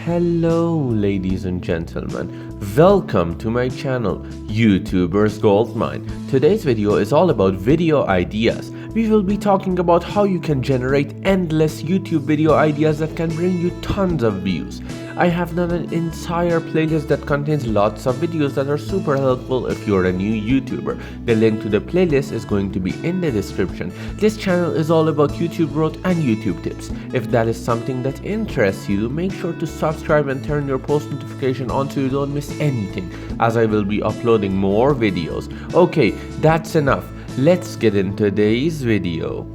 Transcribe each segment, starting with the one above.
Hello ladies and gentlemen, welcome to my channel YouTubers Goldmine. Today's video is all about video ideas. We will be talking about how you can generate endless YouTube video ideas that can bring you tons of views. I have done an entire playlist that contains lots of videos that are super helpful if you're a new YouTuber. The link to the playlist is going to be in the description. This channel is all about YouTube growth and YouTube tips. If that is something that interests you, make sure to subscribe and turn your post notification on so you don't miss anything, as I will be uploading more videos. Okay, that's enough. Let's get into today's video.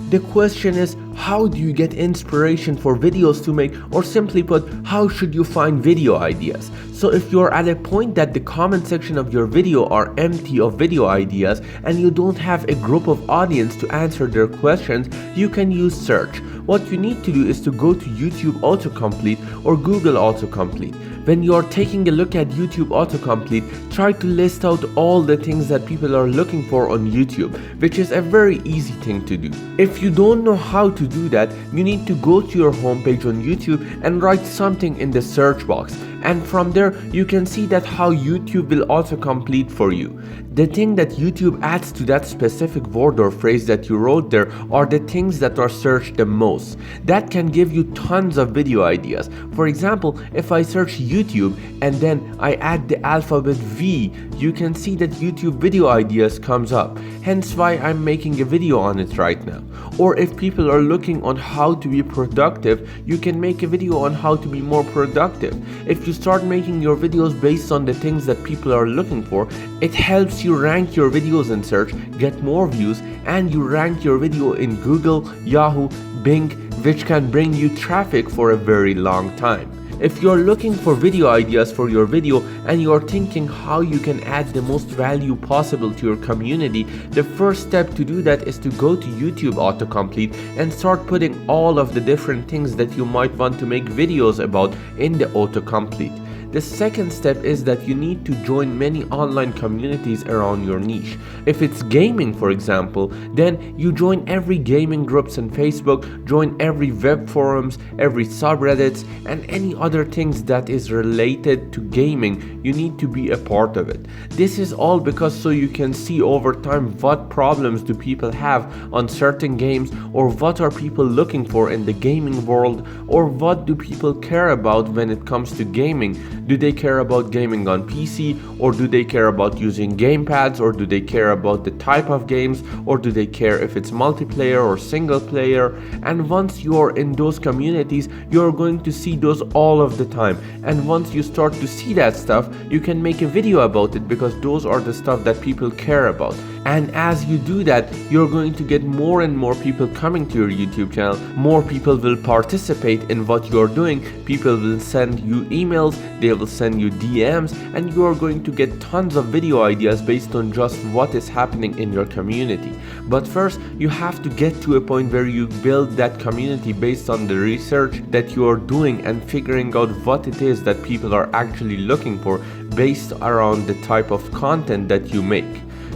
The question is, how do you get inspiration for videos to make, or simply put, how should you find video ideas? So if you're at a point that the comment section of your video are empty of video ideas and you don't have a group of audience to answer their questions, you can use search. What you need to do is to go to YouTube autocomplete or Google autocomplete. When you're taking a look at YouTube autocomplete, try to list out all the things that people are looking for on YouTube, which is a very easy thing to do. If you don't know how to do that, you need to go to your homepage on YouTube and write something in the search box. And from there, you can see that how YouTube will autocomplete for you. The thing that YouTube adds to that specific word or phrase that you wrote there are the things that are searched the most. That can give you tons of video ideas. For example, if I search YouTube and then I add the alphabet V, you can see that YouTube video ideas comes up. Hence why I'm making a video on it right now. Or if people are looking on how to be productive, you can make a video on how to be more productive. If you start making your videos based on the things that people are looking for, it helps you rank your videos in search, get more views, and you rank your video in Google, Yahoo, Bing, which can bring you traffic for a very long time. If you're looking for video ideas for your video and you're thinking how you can add the most value possible to your community, the first step to do that is to go to YouTube autocomplete and start putting all of the different things that you might want to make videos about in the autocomplete. The second step is that you need to join many online communities around your niche. If it's gaming, for example, then you join every gaming groups on Facebook, join every web forums, every subreddits, and any other things that is related to gaming. You need to be a part of it. This is all because so you can see over time what problems do people have on certain games, or what are people looking for in the gaming world, or what do people care about when it comes to gaming. Do they care about gaming on PC, or do they care about using gamepads, or do they care about the type of games, or do they care if it's multiplayer or single player? And once you're in those communities, you're going to see those all of the time. And once you start to see that stuff, you can make a video about it, because those are the stuff that people care about. And as you do that, you're going to get more and more people coming to your YouTube channel. More people will participate in what you're doing. People will send you emails, they will send you DMs, and you are going to get tons of video ideas based on just what is happening in your community. But first, you have to get to a point where you build that community based on the research that you are doing and figuring out what it is that people are actually looking for based around the type of content that you make.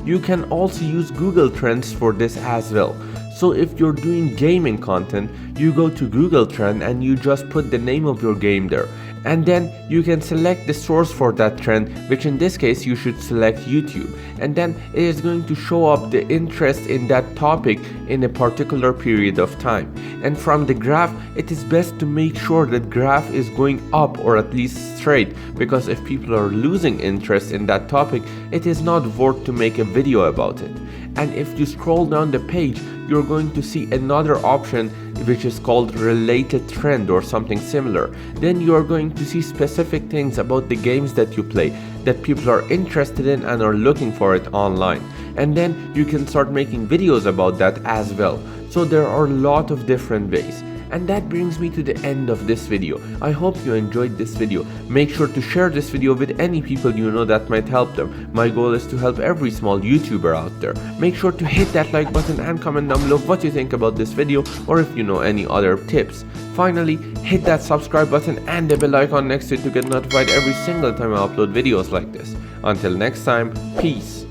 You can also use Google Trends for this as well. So if you're doing gaming content, you go to Google Trend and you just put the name of your game there. And then you can select the source for that trend, which in this case you should select YouTube. And then it is going to show up the interest in that topic in a particular period of time. And from the graph, it is best to make sure that graph is going up, or at least straight, because if people are losing interest in that topic, it is not worth to make a video about it. And if you scroll down the page, you're going to see another option which is called related trend or something similar. Then you are going to see specific things about the games that you play that people are interested in and are looking for it online. And then you can start making videos about that as well. So there are a lot of different ways. And that brings me to the end of this video. I hope you enjoyed this video. Make sure to share this video with any people you know that might help them. My goal is to help every small YouTuber out there. Make sure to hit that like button and comment down below what you think about this video, or if you know any other tips. Finally, hit that subscribe button and the bell icon next to it to get notified every single time I upload videos like this. Until next time, peace.